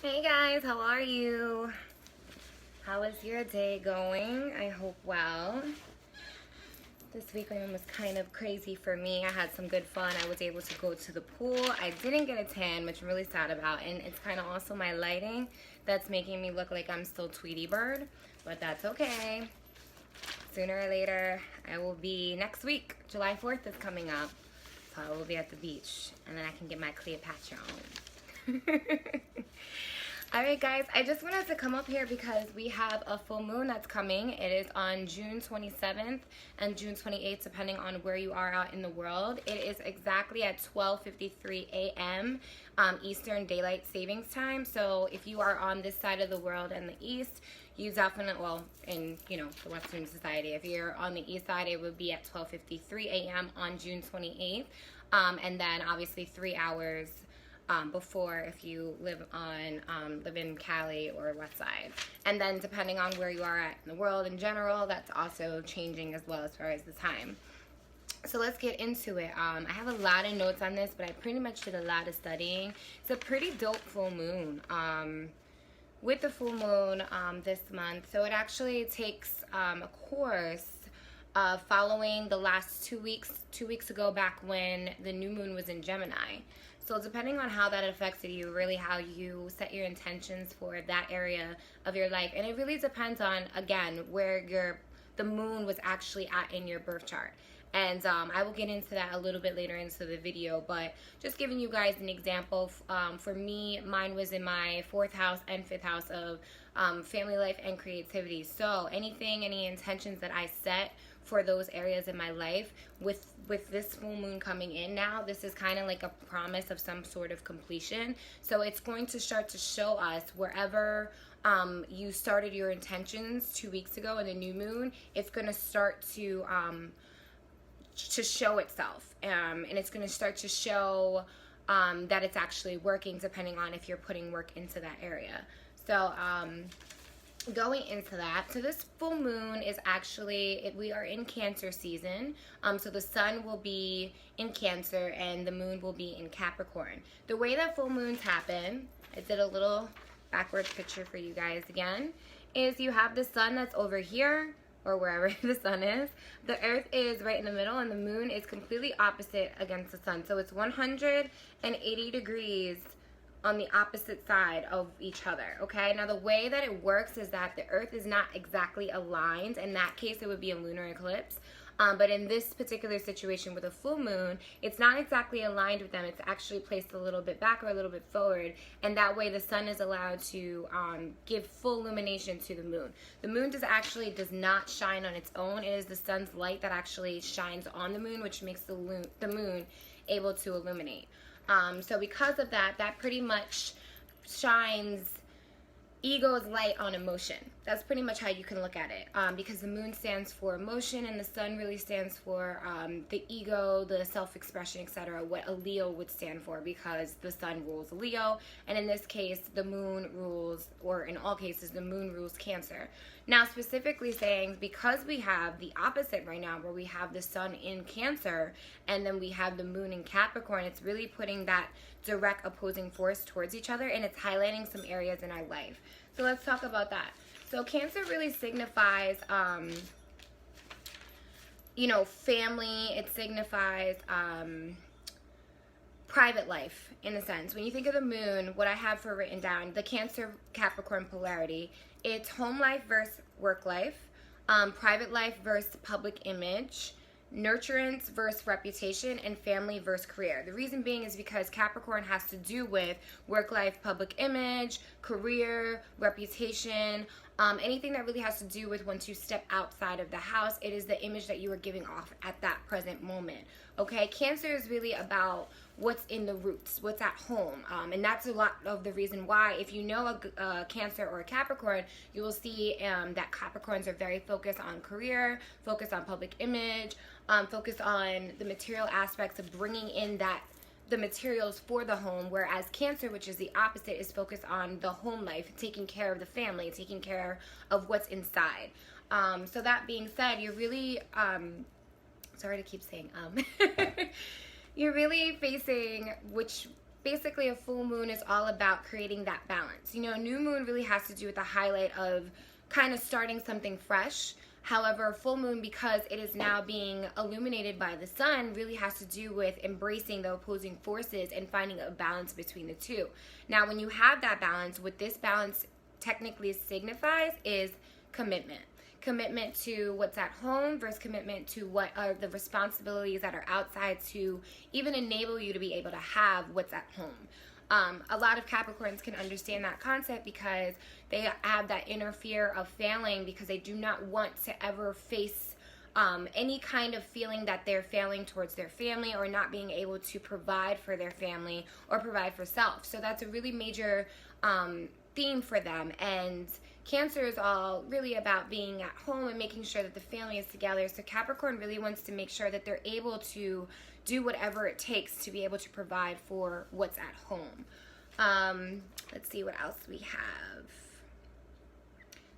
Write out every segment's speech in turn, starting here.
Hey guys, how are you? How is your day going? I hope well. This weekend was kind of crazy for me. I had some good fun. I was able to go to the pool. I didn't get a tan, which I'm really sad about, and it's kind of also my lighting that's making me look like I'm still Tweety Bird, but that's okay. Sooner or later, I will be, next week, July 4th is coming up, so I will be at the beach, and then I can get my Cleopatra on. Alright guys, I just wanted to come up here because we have a full moon that's coming. It is on June 27th and June 28th, depending on where you are out in the world. It is exactly at 12:53 a.m. Eastern Daylight Savings Time. So if you are on this side of the world in the east, you definitely, well, in, the Western society, if you're on the east side, it would be at 12:53 a.m. on June 28th. And then obviously 3 hours before if you live in Cali or West Side. And then depending on where you are at in the world in general, that's also changing as well as far as the time. So let's get into it. I have a lot of notes on this, but I pretty much did a lot of studying. It's a pretty dope full moon. With the full moon this month, so it actually takes a course following the last 2 weeks ago, back when the new moon was in Gemini. So depending on how that affected you, really how you set your intentions for that area of your life. And it really depends on, again, where the moon was actually at in your birth chart. And I will get into that a little bit later into the video, but just giving you guys an example. For me, mine was in my 4th house and 5th house of family life and creativity. So any intentions that I set for those areas in my life, with this full moon coming in now, this is kind of like a promise of some sort of completion. So it's going to start to show us wherever you started your intentions 2 weeks ago in the new moon, it's going to start to show itself, and it's going to start to show that it's actually working, depending on if you're putting work into that area. So going into that, so this full moon is actually, we are in Cancer season, so the sun will be in Cancer and the moon will be in Capricorn. The way that full moons happen, I did a little backwards picture for you guys again, is you have the sun that's over here, or wherever the sun is. The earth is right in the middle, and the moon is completely opposite against the sun. So it's 180 degrees on the opposite side of each other, okay? Now the way that it works is that the earth is not exactly aligned. In that case, it would be a lunar eclipse. But in this particular situation with a full moon, it's not exactly aligned with them. It's actually placed a little bit back or a little bit forward, and that way the sun is allowed to give full illumination to the moon. The moon does not shine on its own. It is the sun's light that actually shines on the moon, which makes the moon able to illuminate. So because of that, that pretty much shines ego's light on emotion. That's pretty much how you can look at it, because the moon stands for emotion and the sun really stands for the ego, the self-expression, etc., what a Leo would stand for, because the sun rules Leo, and in this case the moon rules, or in all cases the moon rules Cancer. Now specifically saying, because we have the opposite right now, where we have the sun in Cancer and then we have the moon in Capricorn, it's really putting that direct opposing force towards each other, and it's highlighting some areas in our life. So let's talk about that. So Cancer really signifies family. It signifies private life, in a sense. When you think of the moon, what I have for written down, the Cancer Capricorn polarity, it's home life versus work life, private life versus public image, nurturance versus reputation, and family versus career. The reason being is because Capricorn has to do with work life, public image, career, reputation, anything that really has to do with once you step outside of the house. It is the image that you are giving off at that present moment. Okay, Cancer is really about what's in the roots, what's at home, and that's a lot of the reason why, if you know a Cancer or a Capricorn, you will see that Capricorns are very focused on career, focused on public image, focused on the material aspects of bringing in the materials for the home, whereas Cancer, which is the opposite, is focused on the home life, taking care of the family, taking care of what's inside. So that being said, you're really, sorry to keep saying, you're really facing which basically a full moon is all about creating that balance. You know, new moon really has to do with the highlight of kind of starting something fresh. However, full moon, because it is now being illuminated by the sun, really has to do with embracing the opposing forces and finding a balance between the two. Now, when you have that balance, what this balance technically signifies is commitment. Commitment to what's at home versus commitment to what are the responsibilities that are outside to even enable you to be able to have what's at home. A lot of Capricorns can understand that concept because they have that inner fear of failing, because they do not want to ever face any kind of feeling that they're failing towards their family, or not being able to provide for their family or provide for self. So that's a really major theme for them. And Cancer is all really about being at home and making sure that the family is together. So Capricorn really wants to make sure that they're able to do whatever it takes to be able to provide for what's at home. Let's see what else we have.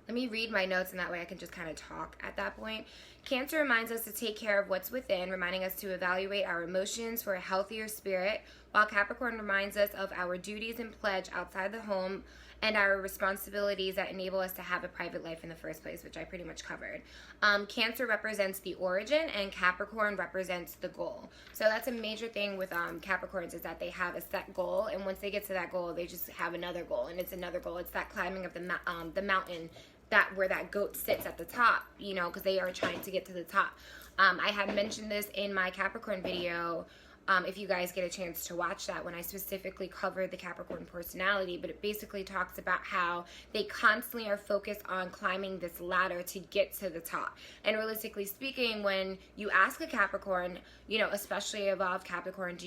Let me read my notes, and that way I can just kind of talk at that point. Cancer reminds us to take care of what's within, reminding us to evaluate our emotions for a healthier spirit, while Capricorn reminds us of our duties and pledge outside the home and our responsibilities that enable us to have a private life in the first place, which I pretty much covered. Cancer represents the origin, and Capricorn represents the goal. So that's a major thing with Capricorns, is that they have a set goal, and once they get to that goal, they just have another goal, and it's another goal. It's that climbing of the mountain, that where that goat sits at the top, you know, because they are trying to get to the top. I had mentioned this in my Capricorn video, if you guys get a chance to watch that, when I specifically covered the Capricorn personality. But it basically talks about how they constantly are focused on climbing this ladder to get to the top. And realistically speaking, when you ask a Capricorn, you know, especially evolved Capricorn,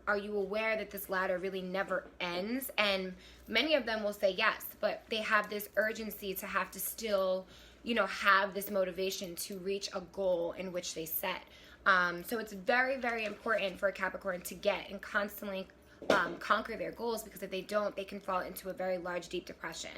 are you aware that this ladder really never ends? And many of them will say yes, but they have this urgency to have to still, you know, have this motivation to reach a goal in which they set. So it's very, very important for a Capricorn to get and constantly conquer their goals, because if they don't, they can fall into a very large, deep depression.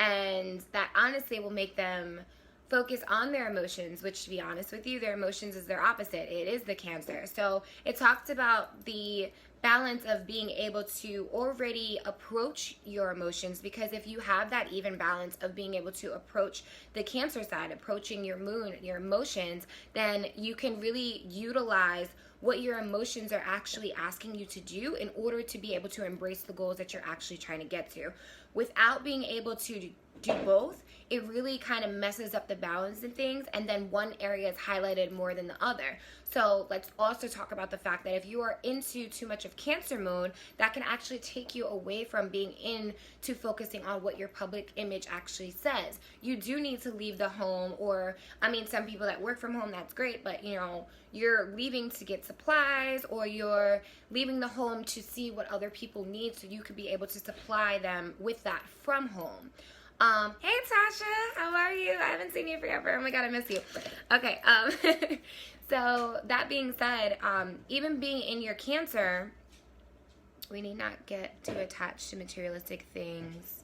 And that honestly will make them focus on their emotions, which, to be honest with you, their emotions is their opposite. It is the Cancer. So it talks about the balance of being able to already approach your emotions, because if you have that even balance of being able to approach the Cancer side, approaching your moon, your emotions, then you can really utilize what your emotions are actually asking you to do in order to be able to embrace the goals that you're actually trying to get to. Without being able to do both, it really kind of messes up the balance in things, and then one area is highlighted more than the other. So let's also talk about the fact that if you are into too much of Cancer mode, that can actually take you away from being into focusing on what your public image actually says. You do need to leave the home, or, I mean, some people that work from home, that's great, but, you know, you're leaving to get supplies, or you're leaving the home to see what other people need, so you could be able to supply them with that from home. Hey Tasha, how are you? I haven't seen you forever. Oh my god, I miss you. Okay, so that being said, even being in your Cancer, we need not get too attached to materialistic things.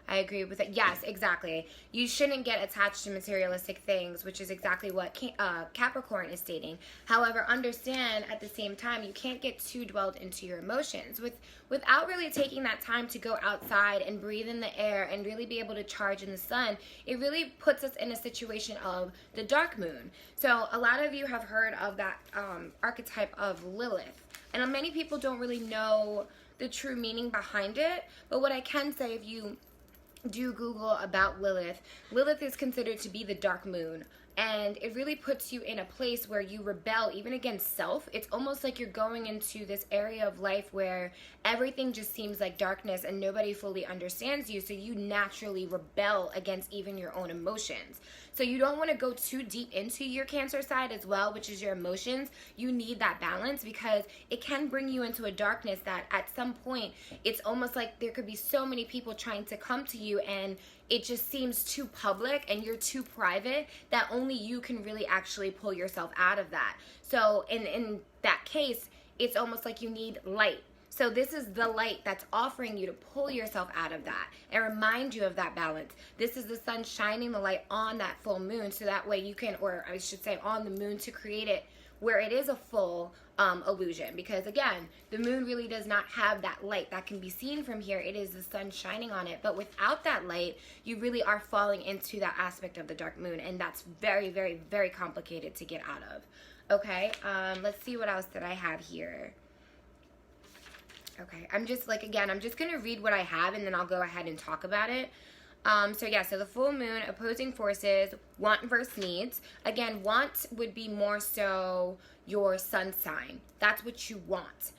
I agree with it. Yes, exactly. You shouldn't get attached to materialistic things, which is exactly what Capricorn is stating. However, understand at the same time, you can't get too dwelled into your emotions. Without really taking that time to go outside and breathe in the air and really be able to charge in the sun, it really puts us in a situation of the dark moon. So a lot of you have heard of that archetype of Lilith. And many people don't really know the true meaning behind it. But what I can say, if you do Google about Lilith, Lilith is considered to be the dark moon, and it really puts you in a place where you rebel even against self. It's almost like you're going into this area of life where everything just seems like darkness and nobody fully understands you, so you naturally rebel against even your own emotions. So you don't want to go too deep into your Cancer side as well, which is your emotions. You need that balance, because it can bring you into a darkness that at some point, it's almost like there could be so many people trying to come to you, and it just seems too public and you're too private that only you can really actually pull yourself out of that. So in that case, it's almost like you need light. So this is the light that's offering you to pull yourself out of that and remind you of that balance. This is the sun shining the light on that full moon, so that way you can, or I should say on the moon, to create it where it is a full illusion, because again, the moon really does not have that light that can be seen from here. It is the sun shining on it, but without that light, you really are falling into that aspect of the dark moon, and that's very, very, very complicated to get out of. Okay, let's see what else that I have here. Okay, I'm just gonna read what I have, and then I'll go ahead and talk about it. So the full moon, opposing forces, want versus needs. Again, want would be more so your sun sign. That's what you want.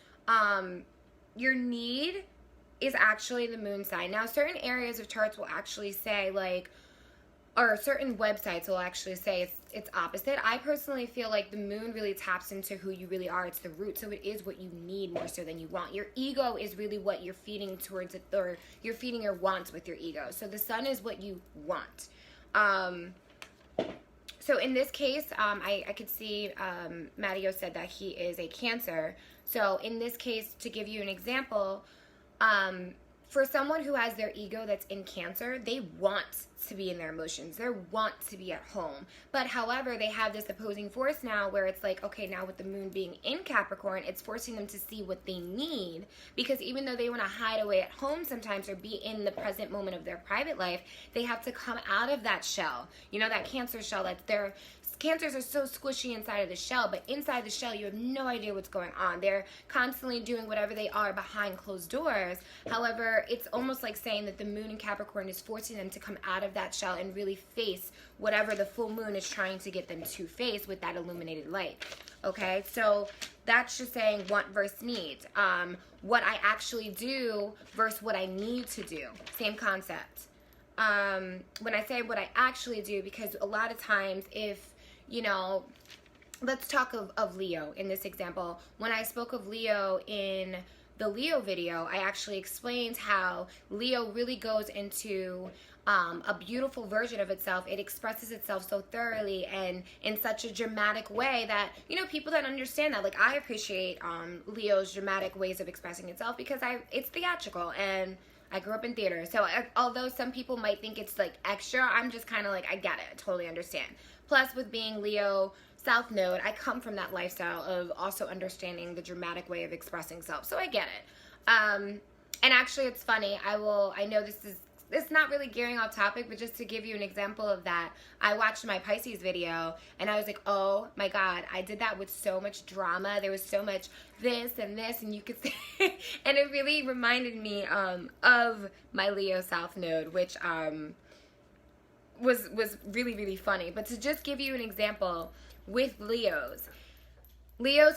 Your need is actually the moon sign. Now, certain areas of charts will actually say, like, or certain websites will actually say it's opposite. I personally feel like the moon really taps into who you really are. It's the root, so it is what you need more so than you want. Your ego is really what you're feeding towards it, or you're feeding your wants with your ego. So the sun is what you want. So in this case, I could see Matteo said that he is a Cancer. So in this case, to give you an example, for someone who has their ego that's in Cancer, they want to be in their emotions. They want to be at home. But however, they have this opposing force now where it's like, okay, now with the moon being in Capricorn, it's forcing them to see what they need. Because even though they want to hide away at home sometimes or be in the present moment of their private life, they have to come out of that shell. You know, that Cancer shell that's there. Cancers are so squishy inside of the shell, but inside the shell, you have no idea what's going on. They're constantly doing whatever they are behind closed doors. However, it's almost like saying that the moon in Capricorn is forcing them to come out of that shell and really face whatever the full moon is trying to get them to face with that illuminated light. Okay, so that's just saying want versus need. What I actually do versus what I need to do. Same concept. When I say what I actually do, because a lot of times if, you know, let's talk of Leo in this example. When I spoke of Leo in the Leo video, I actually explained how Leo really goes into a beautiful version of itself. It expresses itself so thoroughly and in such a dramatic way that, you know, people that understand that, like, I appreciate Leo's dramatic ways of expressing itself because it's theatrical, and I grew up in theater. So although some people might think it's like extra, I'm just kind of like, I get it. I totally understand. Plus, with being Leo South Node, I come from that lifestyle of also understanding the dramatic way of expressing self. So I get it. And actually, it's funny. I know it's not really gearing off topic, but just to give you an example of that, I watched my Pisces video and I was like, oh my God, I did that with so much drama. There was so much this, and you could see, and it really reminded me of my Leo South Node, which was really, really funny. But to just give you an example with Leos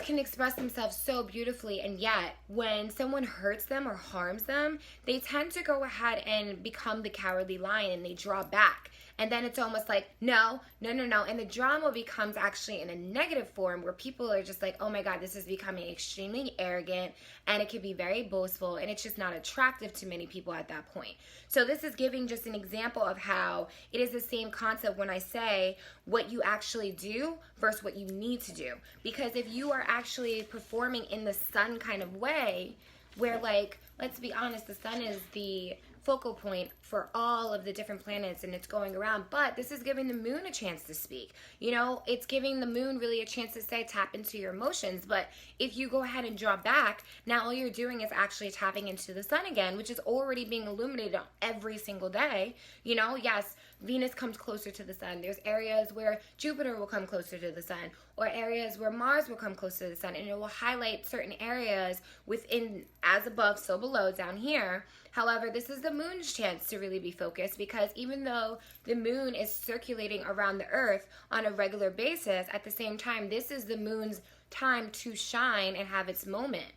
can express themselves so beautifully, and yet when someone hurts them or harms them, they tend to go ahead and become the cowardly lion, and they draw back. And then it's almost like, no. And the drama becomes actually in a negative form where people are just like, oh my God, this is becoming extremely arrogant, and it can be very boastful, and it's just not attractive to many people at that point. So this is giving just an example of how it is the same concept when I say what you actually do versus what you need to do. Because if you are actually performing in the sun kind of way, where, like, let's be honest, the sun is the focal point for all of the different planets, and it's going around, but this is giving the moon a chance to speak. You know, it's giving the moon really a chance to say, tap into your emotions. But if you go ahead and draw back, now all you're doing is actually tapping into the sun again, which is already being illuminated every single day. You know, yes, Venus comes closer to the sun. There's areas where Jupiter will come closer to the sun, or areas where Mars will come closer to the sun, and it will highlight certain areas within, as above, so below, down here. However, this is the moon's chance to really be focused, because even though the moon is circulating around the earth on a regular basis, at the same time, this is the moon's time to shine and have its moment.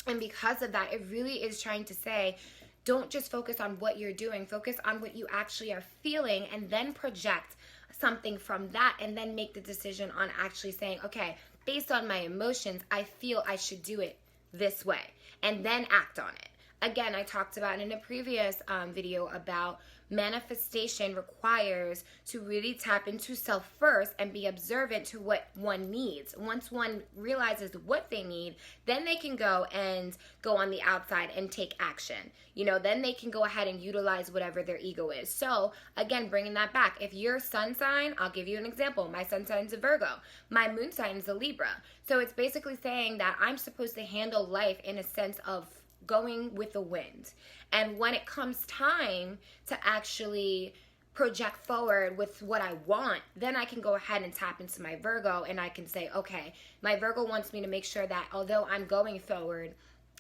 And because of that, it really is trying to say, don't just focus on what you're doing, focus on what you actually are feeling, and then project something from that, and then make the decision on actually saying, okay, based on my emotions, I feel I should do it this way, and then act on it. again, I talked about in a previous video about manifestation requires to really tap into self first and be observant to what one needs. Once one realizes what they need, then they can go on the outside and take action. You know, then they can go ahead and utilize whatever their ego is. So again, bringing that back, if your sun sign, I'll give you an example. My sun sign is a Virgo. My moon sign is a Libra. So it's basically saying that I'm supposed to handle life in a sense of going with the wind. And when it comes time to actually project forward with what I want, then I can go ahead and tap into my Virgo, and I can say, okay, my Virgo wants me to make sure that although I'm going forward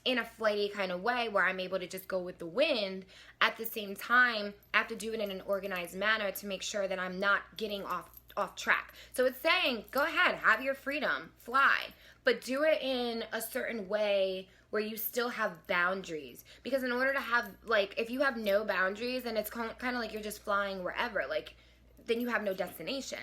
in a flighty kind of way where I'm able to just go with the wind, at the same time, I have to do it in an organized manner to make sure that I'm not getting off track. So it's saying, go ahead, have your freedom, fly, but do it in a certain way where you still have boundaries. Because in order to have, like, if you have no boundaries, then it's kind of like you're just flying wherever, like, then you have no destination.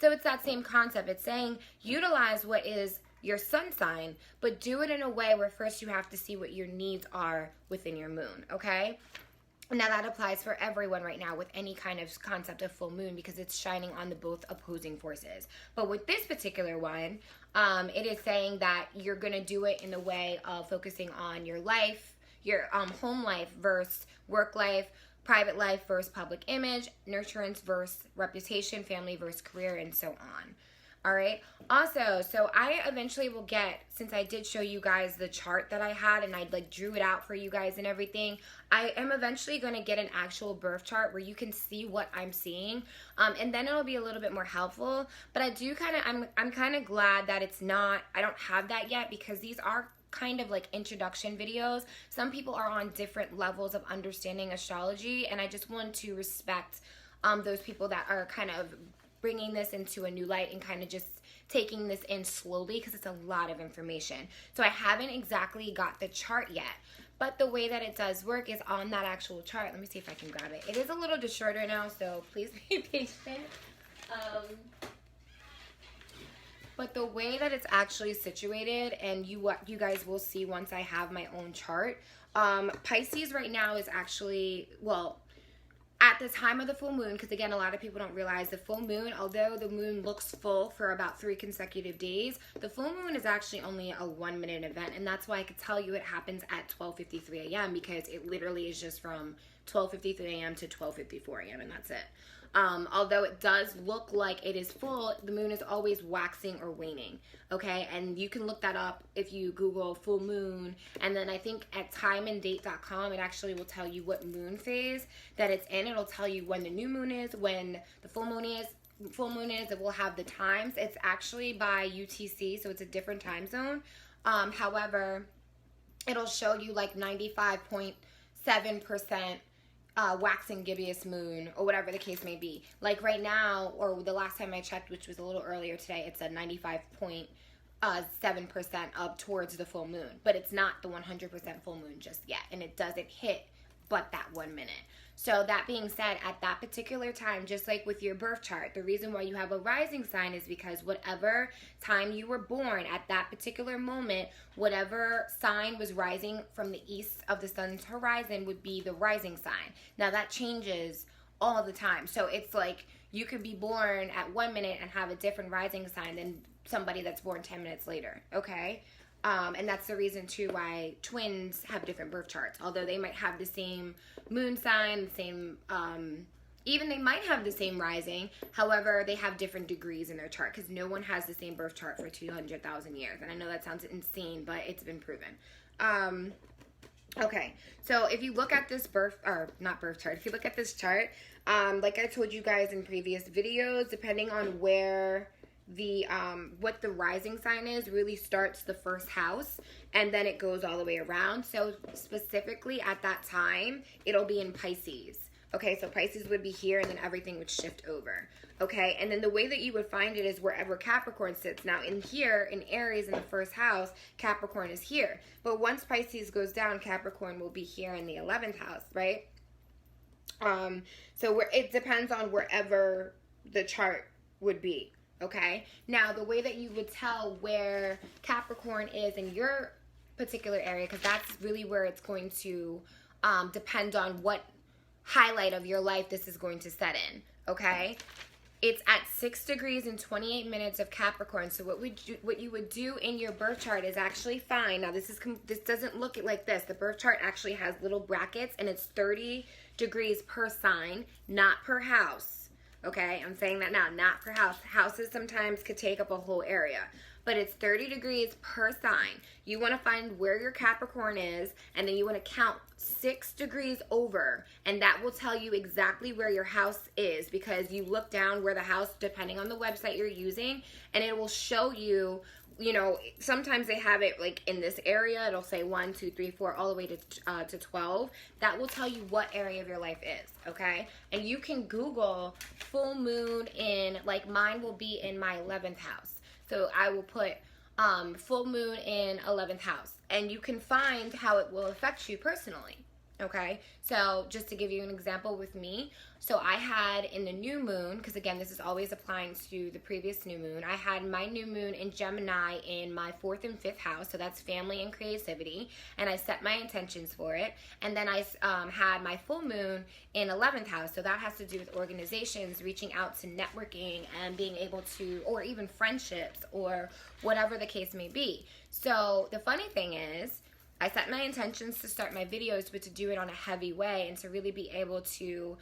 So it's that same concept. It's saying utilize what is your sun sign, but do it in a way where first you have to see what your needs are within your moon, okay? Now that applies for everyone right now with any kind of concept of full moon, because it's shining on the both opposing forces. But with this particular one, it is saying that you're going to do it in the way of focusing on your life, your home life versus work life, private life versus public image, nurturance versus reputation, family versus career, and so on. All right. Also, so I eventually will get, since I did show you guys the chart that I had and I like drew it out for you guys and everything, I am eventually going to get an actual birth chart where you can see what I'm seeing. And then it'll be a little bit more helpful. But I do I'm kind of glad that I don't have that yet, because these are kind of like introduction videos. Some people are on different levels of understanding astrology, and I just want to respect those people that are kind of bringing this into a new light and kind of just taking this in slowly, because it's a lot of information. So I haven't exactly got the chart yet, but the way that it does work is on that actual chart. Let me see if I can grab it. It is a little distorted right now, so please be patient. But the way that it's actually situated, and what you guys will see once I have my own chart, Pisces right now is actually, well, at the time of the full moon, because again, a lot of people don't realize the full moon, although the moon looks full for about 3 consecutive days, the full moon is actually only a 1-minute event. And that's why I could tell you it happens at 12:53 a.m. because it literally is just from 12:53 a.m. to 12:54 a.m. and that's it. Although it does look like it is full, the moon is always waxing or waning, okay? And you can look that up if you Google full moon, and then I think at timeanddate.com, it actually will tell you what moon phase that it's in. It'll tell you when the new moon is, when the full moon is, it will have the times. It's actually by UTC, so it's a different time zone. However, it'll show you like 95.7% waxing gibbous moon, or whatever the case may be. Like right now, or the last time I checked, which was a little earlier today, it's at 95.7% up towards the full moon. But it's not the 100% full moon just yet, and it doesn't hit but that 1 minute. So that being said, at that particular time, just like with your birth chart, the reason why you have a rising sign is because whatever time you were born at that particular moment, whatever sign was rising from the east of the sun's horizon would be the rising sign. Now that changes all the time. So it's like you could be born at 1 minute and have a different rising sign than somebody that's born 10 minutes later, okay? And that's the reason too why twins have different birth charts. Although they might have the same moon sign, the same, even they might have the same rising. However, they have different degrees in their chart because no one has the same birth chart for 200,000 years. And I know that sounds insane, but it's been proven. Okay, so if you look at this if you look at this chart, like I told you guys in previous videos, depending on where what the rising sign is really starts the first house and then it goes all the way around. So specifically at that time, it'll be in Pisces. Okay, so Pisces would be here and then everything would shift over. Okay, and then the way that you would find it is wherever Capricorn sits. Now in here, in Aries in the first house, Capricorn is here. But once Pisces goes down, Capricorn will be here in the 11th house, right? So it depends on wherever the chart would be. Okay, now the way that you would tell where Capricorn is in your particular area, because that's really where it's going to depend on what highlight of your life this is going to set in, okay? It's at 6 degrees and 28 minutes of Capricorn. So what you would do in your birth chart is actually fine. Now this doesn't look like this. The birth chart actually has little brackets, and it's 30 degrees per sign, not per house. Okay, I'm saying that now, not per house. Houses sometimes could take up a whole area, but it's 30 degrees per sign. You want to find where your Capricorn is, and then you want to count 6 degrees over, and that will tell you exactly where your house is, because you look down where the house, depending on the website you're using, and it will show you, you know, sometimes they have it like in this area. It'll say 1, 2, 3, 4, all the way to 12. That will tell you what area of your life is, okay? And you can Google full moon in, like mine will be in my 11th house. So I will put full moon in 11th house, and you can find how it will affect you personally, okay? So just to give you an example with me, so I had in the new moon, because again, this is always applying to the previous new moon, I had my new moon in Gemini in my 4th and 5th house, so that's family and creativity, and I set my intentions for it. And then I had my full moon in 11th house, so that has to do with organizations, reaching out to networking and being able to, or even friendships, or whatever the case may be. So the funny thing is, I set my intentions to start my videos, but to do it on a heavy way and to really be able to,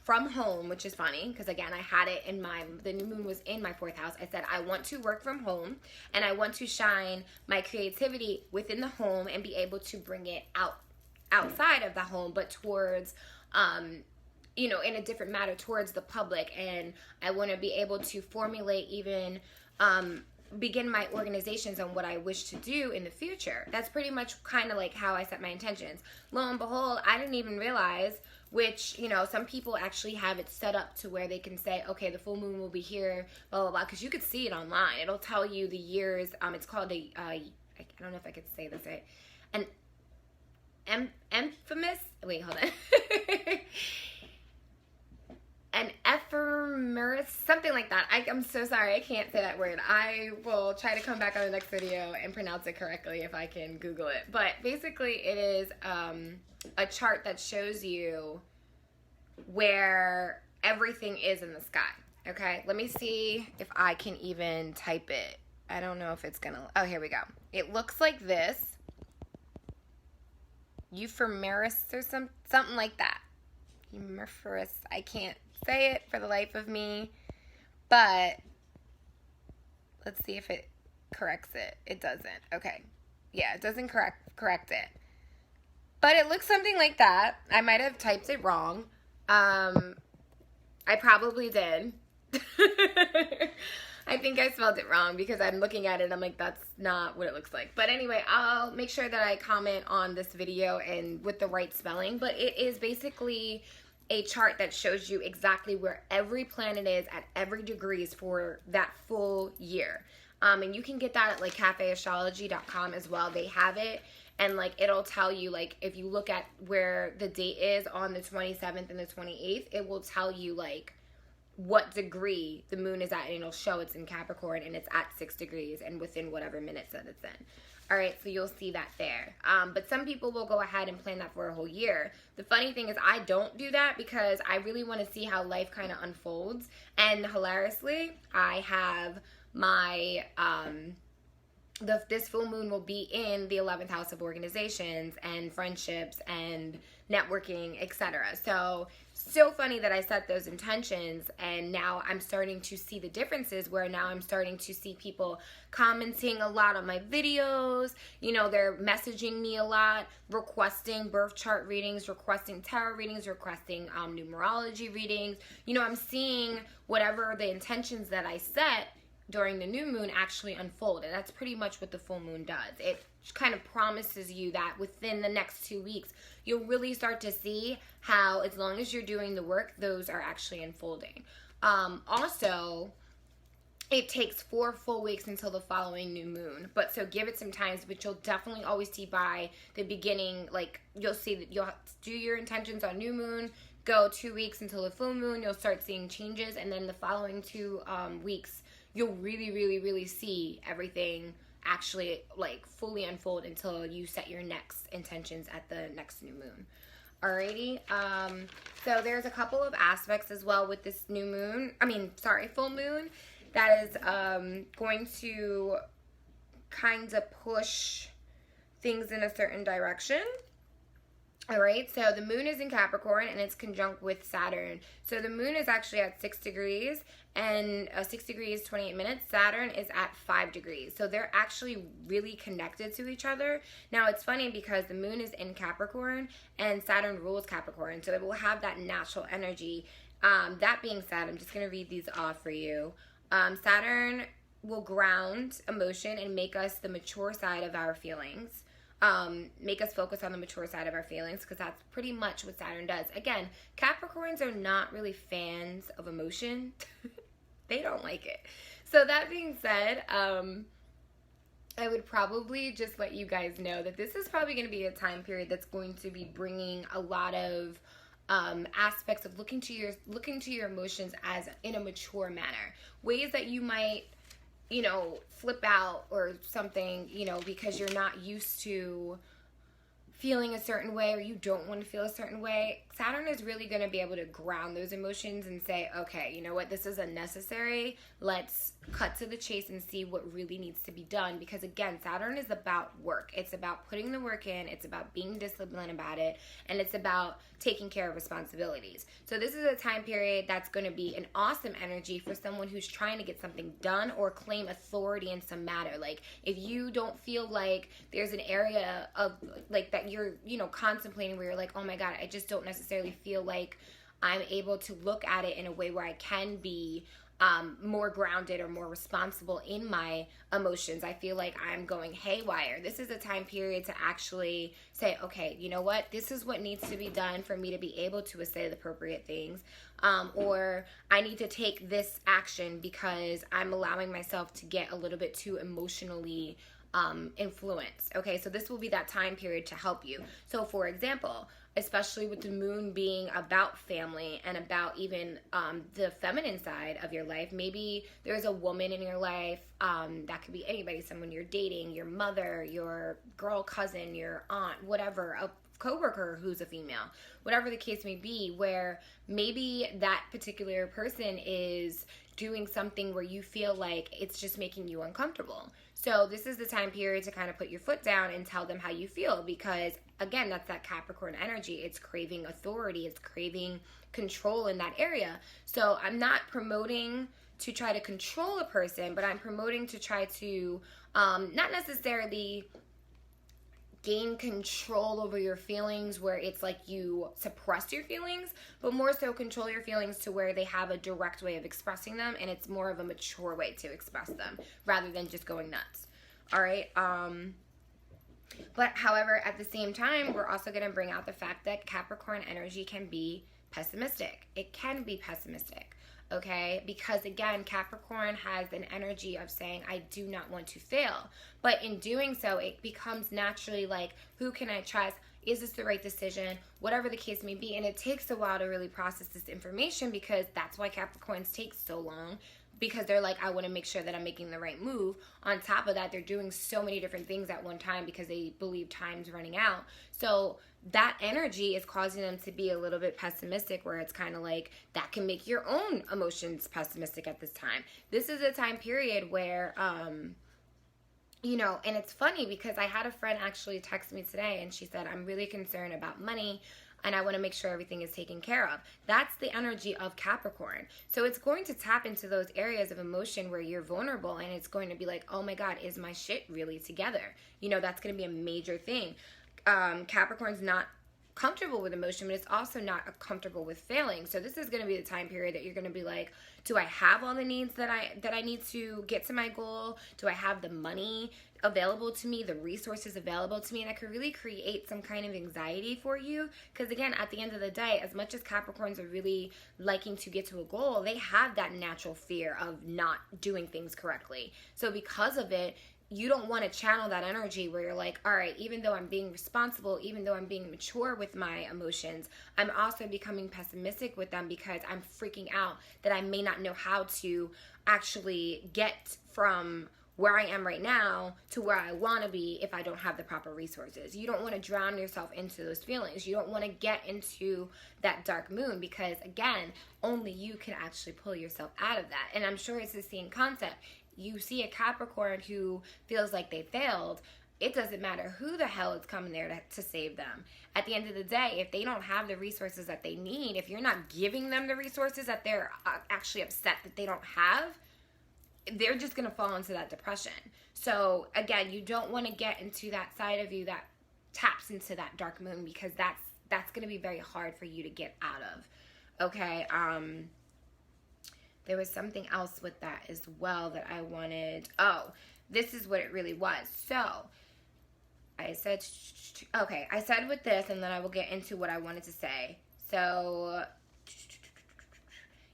from home, which is funny, because again, I had it in the new moon was in my 4th house. I said, I want to work from home, and I want to shine my creativity within the home and be able to bring it outside of the home, but towards, you know, in a different matter, towards the public. And I want to be able to formulate even, begin my organizations on what I wish to do in the future. That's pretty much kind of like how I set my intentions. Lo and behold, I didn't even realize, which, you know, some people actually have it set up to where they can say, okay, the full moon will be here, blah, blah, blah, because you could see it online. It'll tell you the years. It's called a, I don't know if I could say this right, an infamous, wait, hold on. An ephemeris, something like that. I'm so sorry, I can't say that word. I will try to come back on the next video and pronounce it correctly if I can Google it. But basically it is a chart that shows you where everything is in the sky. Okay, let me see if I can even type it. I don't know if it's gonna, oh, here we go. It looks like this. Ephemeris or something like that. Ephemeris, I can't say it for the life of me, but let's see if it corrects it. It doesn't. Okay. Yeah, it doesn't correct it. But it looks something like that. I might have typed it wrong. I probably did. I think I spelled it wrong because I'm looking at it, I'm like, that's not what it looks like. But anyway, I'll make sure that I comment on this video and with the right spelling. But it is basically a chart that shows you exactly where every planet is at every degrees for that full year. And you can get that at like cafeastrology.com as well. They have it, and like it'll tell you, like if you look at where the date is on the 27th and the 28th, it will tell you like what degree the moon is at, and it'll show it's in Capricorn and it's at 6 degrees and within whatever minutes that it's in. All right, so you'll see that there. But some people will go ahead and plan that for a whole year. The funny thing is I don't do that because I really want to see how life kind of unfolds. And hilariously, I have my, this full moon will be in the 11th house of organizations and friendships and networking, etc. So funny that I set those intentions, and now I'm starting to see the differences where now I'm starting to see people commenting a lot on my videos. You know, they're messaging me a lot, requesting birth chart readings, requesting tarot readings, requesting numerology readings. You know, I'm seeing whatever the intentions that I set during the new moon actually unfold, and that's pretty much what the full moon does. It kind of promises you that within the next 2 weeks you'll really start to see how, as long as you're doing the work, those are actually unfolding. Also, it takes 4 full weeks until the following new moon, but so give it some time, but you'll definitely always see by the beginning, like you'll see that you'll do your intentions on new moon, go 2 weeks until the full moon, you'll start seeing changes, and then the following 2 weeks you'll really see everything actually like fully unfold until you set your next intentions at the next new moon. Alrighty, so there's a couple of aspects as well with this new moon, full moon, that is going to kind of push things in a certain direction. All right, so the moon is in Capricorn and it's conjunct with Saturn. So the moon is actually at 6 degrees and 6 degrees, 28 minutes. Saturn is at 5 degrees. So they're actually really connected to each other. Now, it's funny because the moon is in Capricorn and Saturn rules Capricorn. So it will have that natural energy. That being said, I'm just going to read these off for you. Saturn will ground emotion and make us the mature side of our feelings. Make us focus on the mature side of our feelings, because that's pretty much what Saturn does. Again, Capricorns are not really fans of emotion. They don't like it. So that being said, I would probably just let you guys know that this is probably going to be a time period that's going to be bringing a lot of aspects of looking to your emotions as in a mature manner. Ways that you might, flip out or something, because you're not used to feeling a certain way, or you don't want to feel a certain way. Saturn is really going to be able to ground those emotions and say, okay, you know what, this is unnecessary. Let's cut to the chase and see what really needs to be done. Because again, Saturn is about work. It's about putting the work in. It's about being disciplined about it. And it's about taking care of responsibilities. So this is a time period that's going to be an awesome energy for someone who's trying to get something done or claim authority in some matter. Like, if you don't feel like there's an area of like that you're, contemplating where you're like, oh my God, I just don't necessarily feel like I'm able to look at it in a way where I can be more grounded or more responsible in my emotions. I feel like I'm going haywire. This is a time period to actually say, okay, you know what? This is what needs to be done for me to be able to say the appropriate things. Or I need to take this action because I'm allowing myself to get a little bit too emotionally influenced. Okay, so this will be that time period to help you. So for example, especially with the moon being about family and about even the feminine side of your life, maybe there's a woman in your life, that could be anybody, someone you're dating, your mother, your girl cousin, your aunt, whatever, a coworker who's a female, whatever the case may be, where maybe that particular person is doing something where you feel like it's just making you uncomfortable. So this is the time period to kind of put your foot down and tell them how you feel, because again, that's that Capricorn energy. It's craving authority. It's craving control in that area. So I'm not promoting to try to control a person, but I'm promoting to try to not necessarily gain control over your feelings where it's like you suppress your feelings, but more so control your feelings to where they have a direct way of expressing them, and it's more of a mature way to express them rather than just going nuts. All right. But however, at the same time, we're also going to bring out the fact that Capricorn energy can be pessimistic. It can be pessimistic. Okay, because again, Capricorn has an energy of saying, I do not want to fail. But in doing so, it becomes naturally like, who can I trust? Is this the right decision? Whatever the case may be. And it takes a while to really process this information, because that's why Capricorns take so long, because they're like, I want to make sure that I'm making the right move. On top of that, they're doing so many different things at one time because they believe time's running out. So that energy is causing them to be a little bit pessimistic, where it's kind of like that can make your own emotions pessimistic at this time. This is a time period where, and it's funny because I had a friend actually text me today and she said, I'm really concerned about money and I want to make sure everything is taken care of. That's the energy of Capricorn. So it's going to tap into those areas of emotion where you're vulnerable, and it's going to be like, oh my God, is my shit really together? That's going to be a major thing. Capricorn's not comfortable with emotion, but it's also not comfortable with failing. So this is going to be the time period that you're going to be like, do I have all the needs that I need to get to my goal? Do I have the money available to me, the resources available to me? And that could really create some kind of anxiety for you, because again, at the end of the day, as much as Capricorns are really liking to get to a goal, they have that natural fear of not doing things correctly. So because of it, you don't want to channel that energy where you're like, all right, even though I'm being responsible, even though I'm being mature with my emotions, I'm also becoming pessimistic with them because I'm freaking out that I may not know how to actually get from where I am right now to where I want to be if I don't have the proper resources. You don't want to drown yourself into those feelings. You don't want to get into that dark moon, because again, only you can actually pull yourself out of that. And I'm sure it's the same concept. You see a Capricorn who feels like they failed. It doesn't matter who the hell is coming there to save them. At the end of the day, if they don't have the resources that they need, if you're not giving them the resources that they're actually upset that they don't have, they're just going to fall into that depression. So again, you don't want to get into that side of you that taps into that dark moon, because that's going to be very hard for you to get out of. Okay. There was something else with that as well that I wanted. Oh, this is what it really was. So I said with this, and then I will get into what I wanted to say. So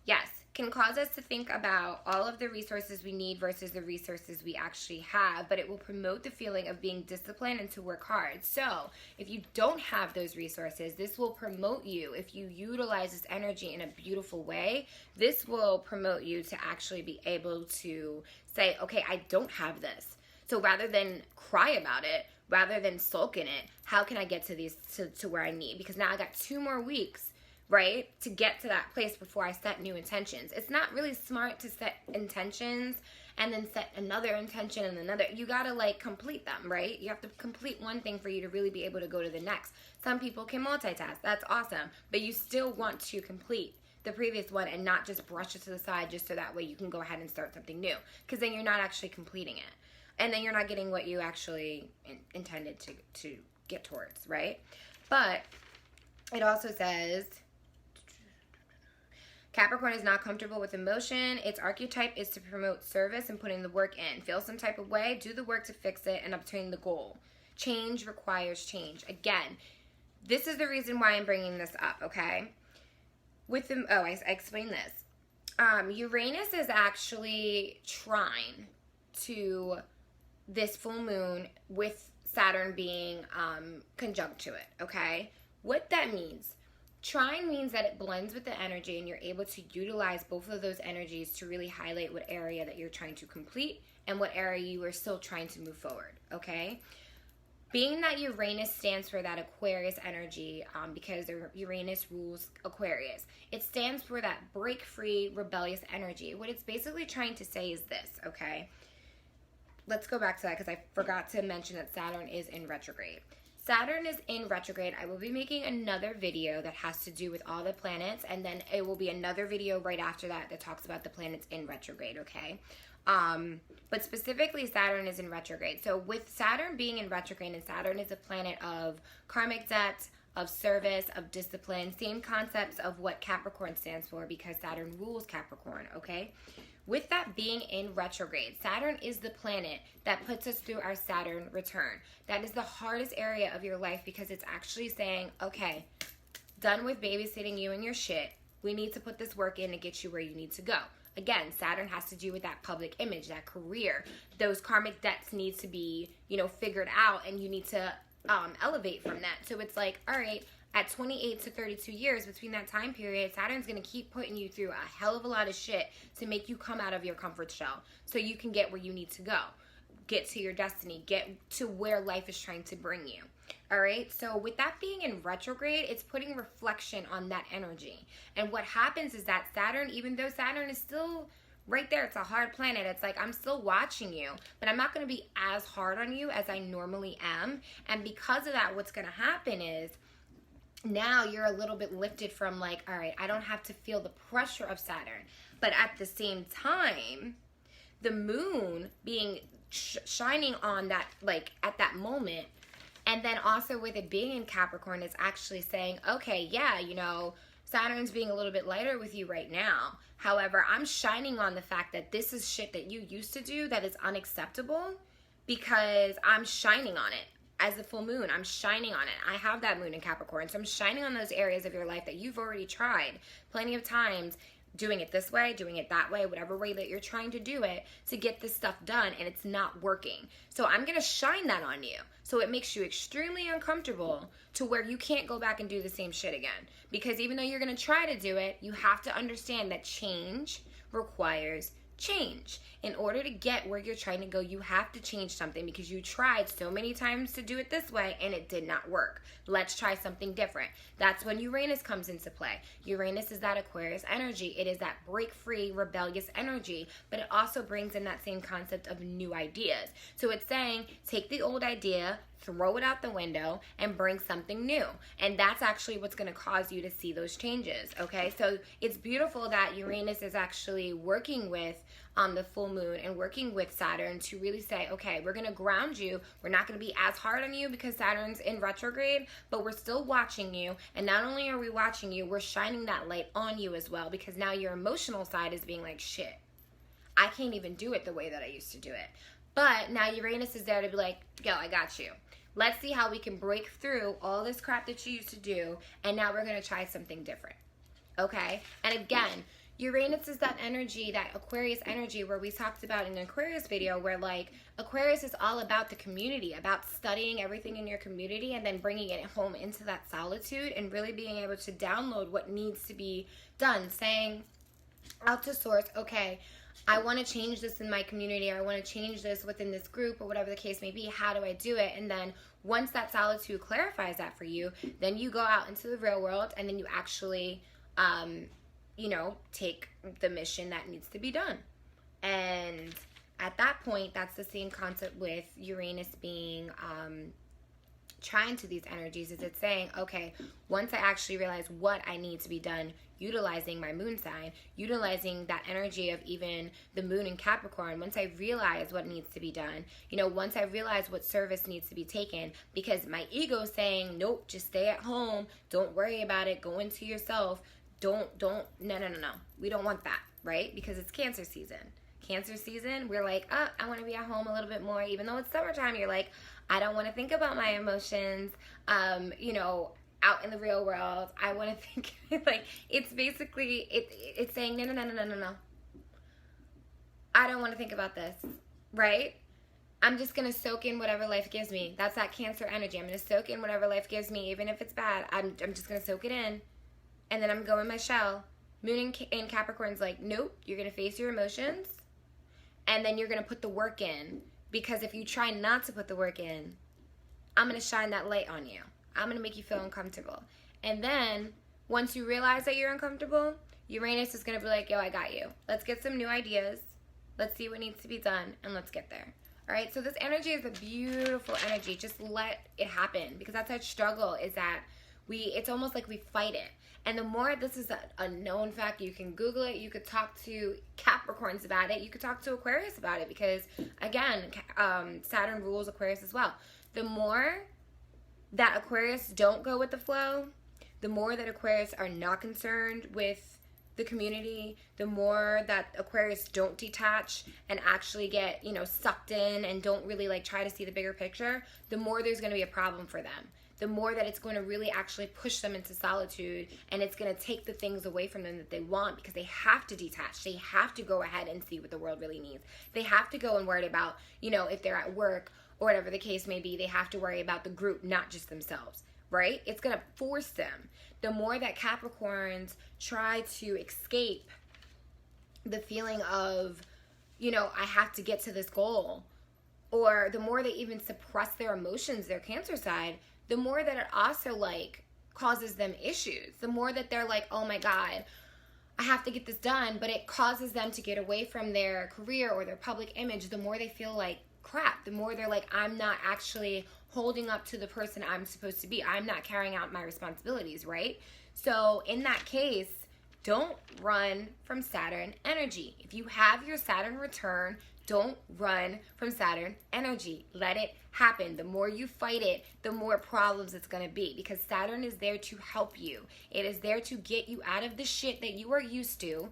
yes, can cause us to think about all of the resources we need versus the resources we actually have, but it will promote the feeling of being disciplined and to work hard. So if you don't have those resources, this will promote you. If you utilize this energy in a beautiful way, this will promote you to actually be able to say, okay, I don't have this. So rather than cry about it, rather than sulk in it, how can I get to where I need? Because now I got 2 more weeks, right, to get to that place before I set new intentions. It's not really smart to set intentions and then set another intention and another. You gotta like complete them, right? You have to complete one thing for you to really be able to go to the next. Some people can multitask. That's awesome. But you still want to complete the previous one and not just brush it to the side just so that way you can go ahead and start something new. Because then you're not actually completing it. And then you're not getting what you actually intended to get towards, right? But it also says Capricorn is not comfortable with emotion. Its archetype is to promote service and putting the work in. Feel some type of way, do the work to fix it, and obtain the goal. Change requires change. Again, this is the reason why I'm bringing this up, okay? I explained this. Uranus is actually trine to this full moon with Saturn being conjunct to it, okay? What that means, trine means that it blends with the energy and you're able to utilize both of those energies to really highlight what area that you're trying to complete and what area you are still trying to move forward, okay? Being that Uranus stands for that Aquarius energy, because Uranus rules Aquarius, it stands for that break-free, rebellious energy. What it's basically trying to say is this, okay? Let's go back to that because I forgot to mention that Saturn is in retrograde. Saturn is in retrograde. I will be making another video that has to do with all the planets, and then it will be another video right after that that talks about the planets in retrograde, okay? But specifically Saturn is in retrograde. So with Saturn being in retrograde, and Saturn is a planet of karmic debt, of service, of discipline, same concepts of what Capricorn stands for because Saturn rules Capricorn, okay? With that being in retrograde, Saturn is the planet that puts us through our Saturn return. That is the hardest area of your life because it's actually saying, okay, done with babysitting you and your shit. We need to put this work in to get you where you need to go. Again, Saturn has to do with that public image, that career. Those karmic debts need to be, figured out, and you need to elevate from that. So it's like, all right, at 28 to 32 years, between that time period, Saturn's going to keep putting you through a hell of a lot of shit to make you come out of your comfort shell so you can get where you need to go. Get to your destiny. Get to where life is trying to bring you. All right? So with that being in retrograde, it's putting reflection on that energy. And what happens is that Saturn, even though Saturn is still right there, it's a hard planet. It's like, I'm still watching you, but I'm not going to be as hard on you as I normally am. And because of that, what's going to happen is now you're a little bit lifted from like, all right, I don't have to feel the pressure of Saturn. But at the same time, the moon being shining on that, like at that moment, and then also with it being in Capricorn, it's actually saying, okay, yeah, Saturn's being a little bit lighter with you right now. However, I'm shining on the fact that this is shit that you used to do that is unacceptable because I'm shining on it. As the full moon, I'm shining on it. I have that moon in Capricorn, so I'm shining on those areas of your life that you've already tried plenty of times, doing it this way, doing it that way, whatever way that you're trying to do it to get this stuff done, and it's not working. So I'm going to shine that on you. So it makes you extremely uncomfortable to where you can't go back and do the same shit again. Because even though you're going to try to do it, you have to understand that change requires change. In order to get where you're trying to go, you have to change something because you tried so many times to do it this way and it did not work. Let's try something different. That's when Uranus comes into play. Uranus is that Aquarius energy. It is that break-free, rebellious energy, but it also brings in that same concept of new ideas. So it's saying, take the old idea, throw it out the window, and bring something new. And that's actually what's going to cause you to see those changes, okay? So it's beautiful that Uranus is actually working with the full moon and working with Saturn to really say, okay, we're going to ground you. We're not going to be as hard on you because Saturn's in retrograde, but we're still watching you. And not only are we watching you, we're shining that light on you as well, because now your emotional side is being like, shit, I can't even do it the way that I used to do it. But now Uranus is there to be like, yo, I got you. Let's see how we can break through all this crap that you used to do, and now we're going to try something different, okay? And again, Uranus is that energy, that Aquarius energy where we talked about in the Aquarius video, where like Aquarius is all about the community, about studying everything in your community and then bringing it home into that solitude and really being able to download what needs to be done, saying out to source, okay, I want to change this in my community, or I want to change this within this group, or whatever the case may be. How do I do it? And then once that solitude clarifies that for you, then you go out into the real world and then you actually you know, take the mission that needs to be done. And at that point, that's the same concept with Uranus being trying to these energies. Is it's saying, okay, once I actually realize what I need to be done, utilizing my moon sign, utilizing that energy of even the moon in Capricorn, once I realize what needs to be done, you know, once I realize what service needs to be taken, because my ego is saying, nope, just stay at home, don't worry about it, go into yourself, no. We don't want that, right? Because it's Cancer season. Cancer season, we're like, oh, I want to be at home a little bit more. Even though it's summertime, you're like, I don't want to think about my emotions, you know, out in the real world. I want to think, like, it's basically, it's saying, no. I don't want to think about this, right? I'm just going to soak in whatever life gives me. That's that Cancer energy. I'm going to soak in whatever life gives me, even if it's bad. I'm just going to soak it in. And then I'm going in my shell. Moon in Capricorn's like, nope, you're going to face your emotions. And then you're going to put the work in. Because if you try not to put the work in, I'm going to shine that light on you. I'm going to make you feel uncomfortable. And then, once you realize that you're uncomfortable, Uranus is going to be like, yo, I got you. Let's get some new ideas. Let's see what needs to be done. And let's get there. All right? So this energy is a beautiful energy. Just let it happen. Because that's our struggle, is that it's almost like we fight it. And the more, this is a known fact, you can Google it, you could talk to Capricorns about it, you could talk to Aquarius about it, because, again, Saturn rules Aquarius as well. The more that Aquarius don't go with the flow, the more that Aquarius are not concerned with the community, the more that Aquarius don't detach and actually get, you know, sucked in and don't really, like, try to see the bigger picture, the more there's going to be a problem for them. The more that it's going to really actually push them into solitude, and it's going to take the things away from them that they want, because they have to detach. They have to go ahead and see what the world really needs. They have to go and worry about, you know, if they're at work or whatever the case may be, they have to worry about the group, not just themselves, right? It's going to force them. The more that Capricorns try to escape the feeling of, you know, I have to get to this goal, or the more they even suppress their emotions, their Cancer side, the more that it also, like, causes them issues. The more that they're like, oh my God, I have to get this done, but it causes them to get away from their career or their public image. The more they feel like crap, the more they're like, I'm not actually holding up to the person I'm supposed to be. I'm not carrying out my responsibilities, right? So in that case, don't run from Saturn energy. If you have your Saturn return, don't run from Saturn energy. Let it happen. The more you fight it, the more problems it's going to be, because Saturn is there to help you. It is there to get you out of the shit that you are used to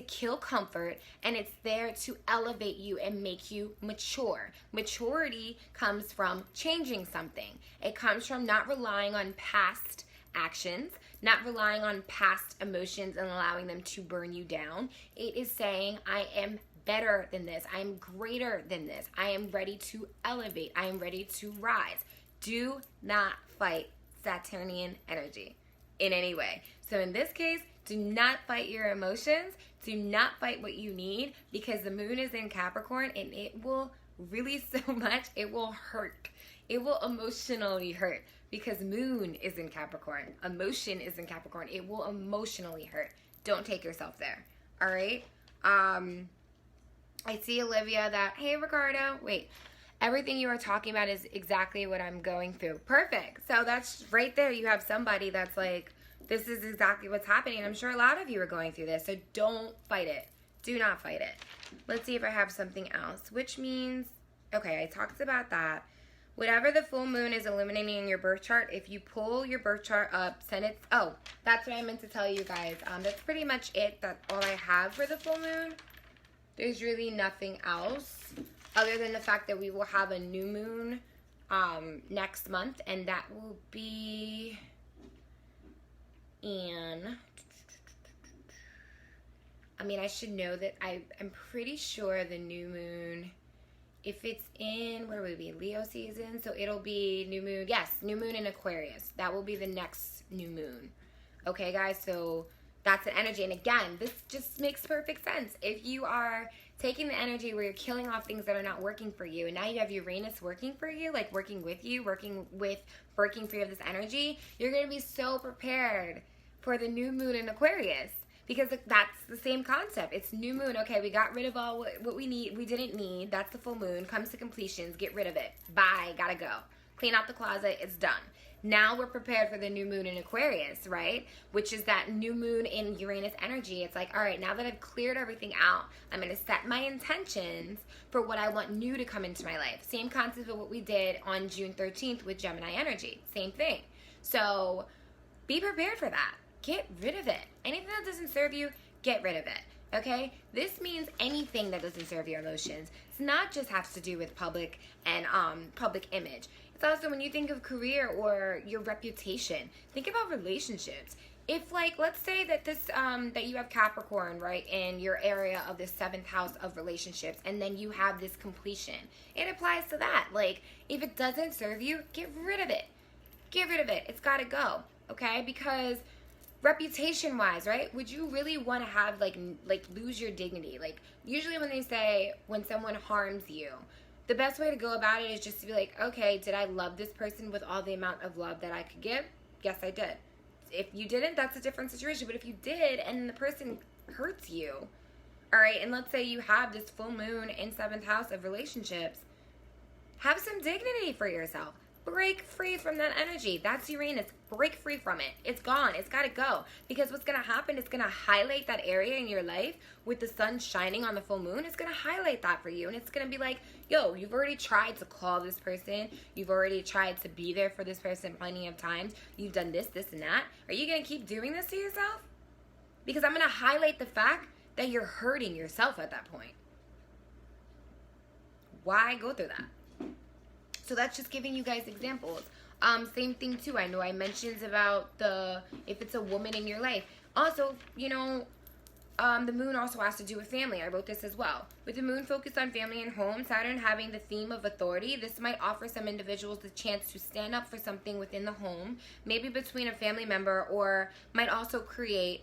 kill comfort, and it's there to elevate you and make you mature. Maturity comes from changing something. It comes from not relying on past actions, not relying on past emotions and allowing them to burn you down. It is saying, I am better than this. I am greater than this. I am ready to elevate. I am ready to rise. Do not fight Saturnian energy in any way. So in this case, Do not fight your emotions. Do not fight what you need, because the moon is in Capricorn and it will really so much, it will hurt. It will emotionally hurt because moon is in Capricorn. Emotion is in Capricorn. It will emotionally hurt. Don't take yourself there. All right? I see, Olivia, that, hey, Ricardo, wait. Everything you are talking about is exactly what I'm going through. Perfect. So that's right there. You have somebody that's like, this is exactly what's happening. I'm sure a lot of you are going through this. So don't fight it. Do not fight it. Let's see if I have something else, which means, okay, I talked about that. Whatever the full moon is illuminating in your birth chart, if you pull your birth chart up, send it. Oh, that's what I meant to tell you guys. That's pretty much it. That's all I have for the full moon. There's really nothing else other than the fact that we will have a new moon next month, and that will be in, I mean, I should know that. I'm pretty sure the new moon, if it's in, where would it be, Leo season, so it'll be new moon, yes, new moon in Aquarius. That will be the next new moon. Okay, guys, so that's the energy. And again, this just makes perfect sense. If you are taking the energy where you're killing off things that are not working for you, and now you have Uranus working for you, like working with you, working free of this energy, you're going to be so prepared for the new moon in Aquarius. Because that's the same concept. It's new moon. Okay, we got rid of all what we didn't need. That's the full moon. Comes to completions. Get rid of it. Bye. Gotta go. Clean out the closet. It's done. Now we're prepared for the new moon in Aquarius, right? Which is that new moon in Uranus energy. It's like, all right, now that I've cleared everything out, I'm going to set my intentions for what I want new to come into my life. Same concept of what we did on June 13th with Gemini energy. Same thing. So be prepared for that. Get rid of it. Anything that doesn't serve you, get rid of it. Okay? This means anything that doesn't serve your emotions. It's not just has to do with public and public image. It's also when you think of career or your reputation. Think about relationships. If, like, let's say that this that you have Capricorn, right, in your area of the 7th house of relationships, and then you have this completion. It applies to that. Like, if it doesn't serve you, get rid of it. Get rid of it. It's got to go. Okay? Because reputation wise, right, would you really want to have like lose your dignity? Like, usually when they say when someone harms you, the best way to go about it is just to be like, okay, did I love this person with all the amount of love that I could give? Yes, I did. If you didn't, that's a different situation. But if you did and the person hurts you, all right, and let's say you have this full moon in 7th house of relationships, have some dignity for yourself. Break free from that energy. That's Uranus. Break free from it. It's gone. It's got to go. Because what's going to happen is going to highlight that area in your life with the sun shining on the full moon. It's going to highlight that for you. And it's going to be like, yo, you've already tried to call this person. You've already tried to be there for this person plenty of times. You've done this, this, and that. Are you going to keep doing this to yourself? Because I'm going to highlight the fact that you're hurting yourself at that point. Why go through that? So that's just giving you guys examples. Same thing too. I know I mentioned about if it's a woman in your life. Also, you know, the moon also has to do with family. I wrote this as well. With the moon focused on family and home, Saturn having the theme of authority, this might offer some individuals the chance to stand up for something within the home, maybe between a family member, or might also create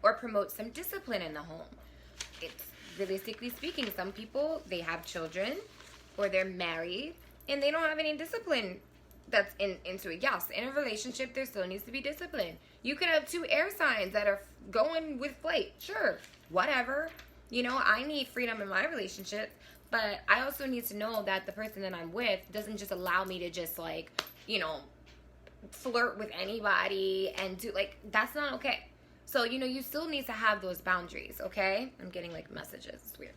or promote some discipline in the home. It's realistically speaking, some people, they have children or they're married, and they don't have any discipline that's into it. Yes, in a relationship, there still needs to be discipline. You could have 2 air signs that are going with flight. Sure, whatever. You know, I need freedom in my relationship, but I also need to know that the person that I'm with doesn't just allow me to just, like, you know, flirt with anybody and do, like, that's not okay. So, you know, you still need to have those boundaries, okay? I'm getting, like, messages. It's weird.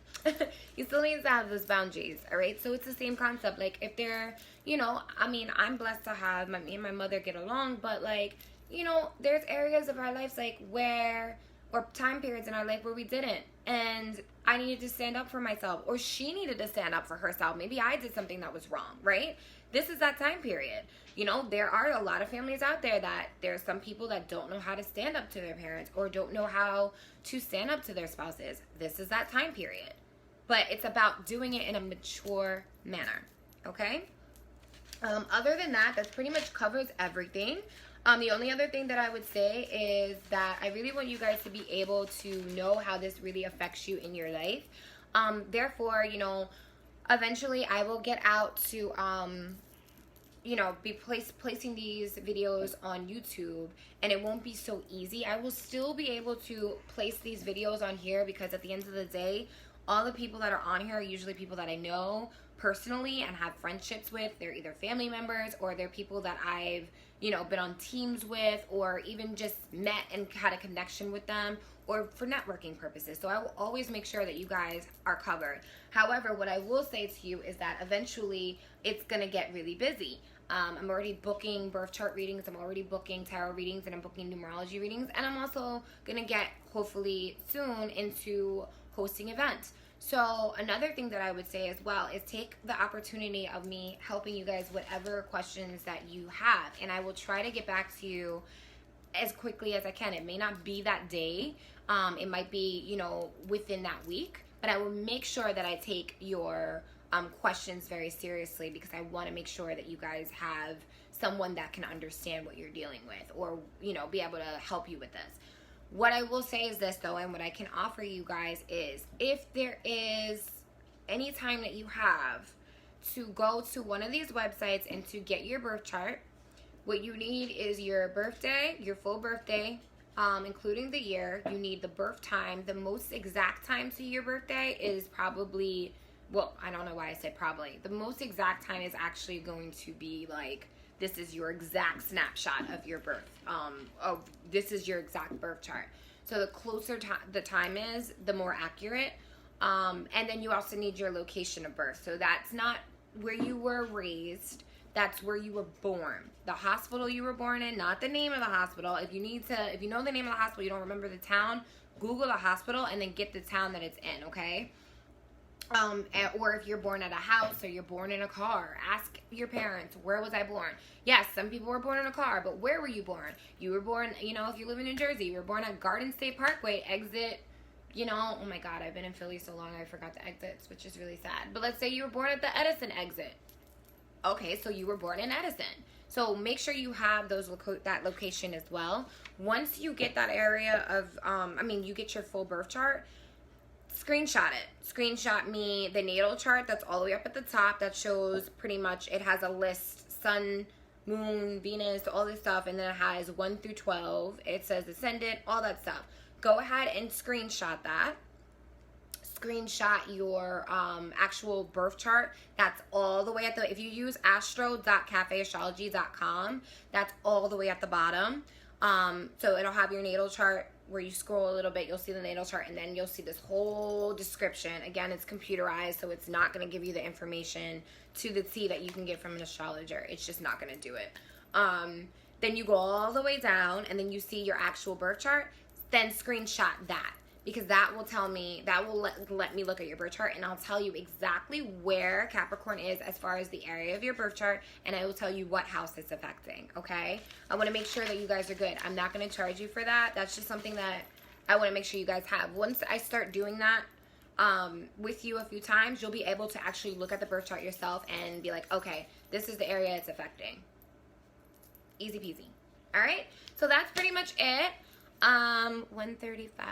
You still need to have those boundaries, all right? So it's the same concept. Like, if they're, you know, I mean, I'm blessed to have me and my mother get along, but, like, you know, there's areas of our lives, like, where, or time periods in our life where we didn't. And I needed to stand up for myself, or she needed to stand up for herself. Maybe I did something that was wrong, right? This is that time period. You know, there are a lot of families out there that there's some people that don't know how to stand up to their parents or don't know how to stand up to their spouses. This is that time period. But it's about doing it in a mature manner, okay? Other than that, that pretty much covers everything. The only other thing that I would say is that I really want you guys to be able to know how this really affects you in your life. Therefore, you know, eventually I will get out to, you know, be placing these videos on YouTube, and it won't be so easy. I will still be able to place these videos on here because at the end of the day, all the people that are on here are usually people that I know personally and have friendships with. They're either family members or they're people that I've, you know, been on teams with, or even just met and had a connection with them, or for networking purposes. So I will always make sure that you guys are covered. However, what I will say to you is that eventually it's going to get really busy. I'm already booking birth chart readings, I'm already booking tarot readings, and I'm booking numerology readings, and I'm also going to get, hopefully soon, into hosting events. So another thing that I would say as well is take the opportunity of me helping you guys whatever questions that you have, and I will try to get back to you as quickly as I can. It may not be that day, it might be, you know, within that week, but I will make sure that I take your questions very seriously, because I want to make sure that you guys have someone that can understand what you're dealing with, or, you know, be able to help you with this. What I will say is this, though, and what I can offer you guys is, if there is any time that you have to go to one of these websites and to get your birth chart, what you need is your birthday, your full birthday, including the year. You need the birth time. The most exact time to your birthday is probably, well, I don't know why I said probably. The most exact time is actually going to be like, this is your exact snapshot of your birth. This is your exact birth chart. So the closer the time is, the more accurate. And then you also need your location of birth. So that's not where you were raised. That's where you were born. The hospital you were born in, not the name of the hospital. If you know the name of the hospital, you don't remember the town, Google the hospital and then get the town that it's in, okay? Or if you're born at a house or you're born in a car, ask your parents, where was I born? Yes, some people were born in a car, but where were you born? You were born, you know, if you live in New Jersey, you were born at Garden State Parkway, exit, you know, oh my God, I've been in Philly so long, I forgot the exits, which is really sad. But let's say you were born at the Edison exit. Okay, so you were born in Edison. So make sure you have that location as well. Once you get that area of, you get your full birth chart, screenshot it. Screenshot me the natal chart that's all the way up at the top that shows pretty much, it has a list, sun, moon, Venus, all this stuff, and then it has 1 through 12. It says ascendant, all that stuff. Go ahead and screenshot that. Screenshot your actual birth chart. That's all the way at the, if you use astro.cafeastrology.com, that's all the way at the bottom. So it'll have your natal chart. Where you scroll a little bit, you'll see the natal chart, and then you'll see this whole description. Again, it's computerized, so it's not going to give you the information to the T that you can get from an astrologer. It's just not going to do it. Then you go all the way down, and then you see your actual birth chart. Then screenshot that, because that will tell me, that will let me look at your birth chart, and I'll tell you exactly where Capricorn is as far as the area of your birth chart, and I will tell you what house it's affecting, okay? I want to make sure that you guys are good. I'm not going to charge you for that. That's just something that I want to make sure you guys have. Once I start doing that with you a few times, you'll be able to actually look at the birth chart yourself and be like, okay, this is the area it's affecting. Easy peasy. All right? So that's pretty much it. 135.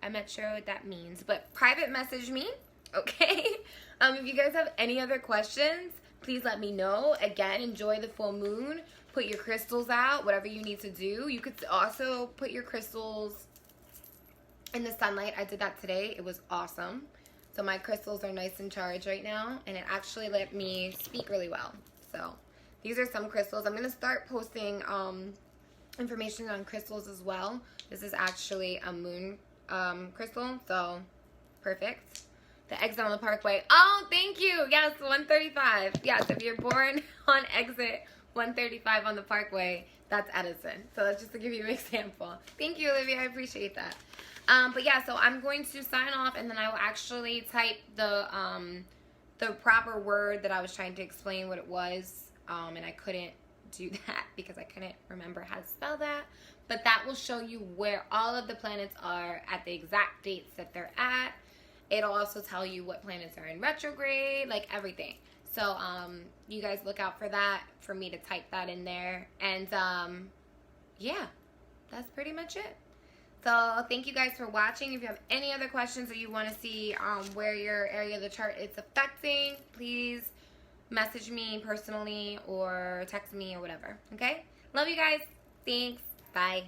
I'm not sure what that means, but private message me, okay? If you guys have any other questions, please let me know. Again, enjoy the full moon. Put your crystals out, whatever you need to do. You could also put your crystals in the sunlight. I did that today. It was awesome. So my crystals are nice and charged right now, and it actually let me speak really well. So these are some crystals. I'm going to start posting information on crystals as well. This is actually a moon crystal, so perfect. The exit on the Parkway. Oh, thank you. Yes, 135. Yes, if you're born on exit 135 on the Parkway, that's Edison. So that's just to give you an example. Thank you, Olivia. I appreciate that. But yeah, so I'm going to sign off, and then I will actually type the proper word that I was trying to explain what it was, and I couldn't do that because I couldn't remember how to spell that. But that will show you where all of the planets are at the exact dates that they're at. It'll also tell you what planets are in retrograde, like everything. So you guys look out for that, for me to type that in there. And yeah, that's pretty much it. So thank you guys for watching. If you have any other questions or you want to see where your area of the chart is affecting, please message me personally or text me or whatever. Okay? Love you guys. Thanks. Bye.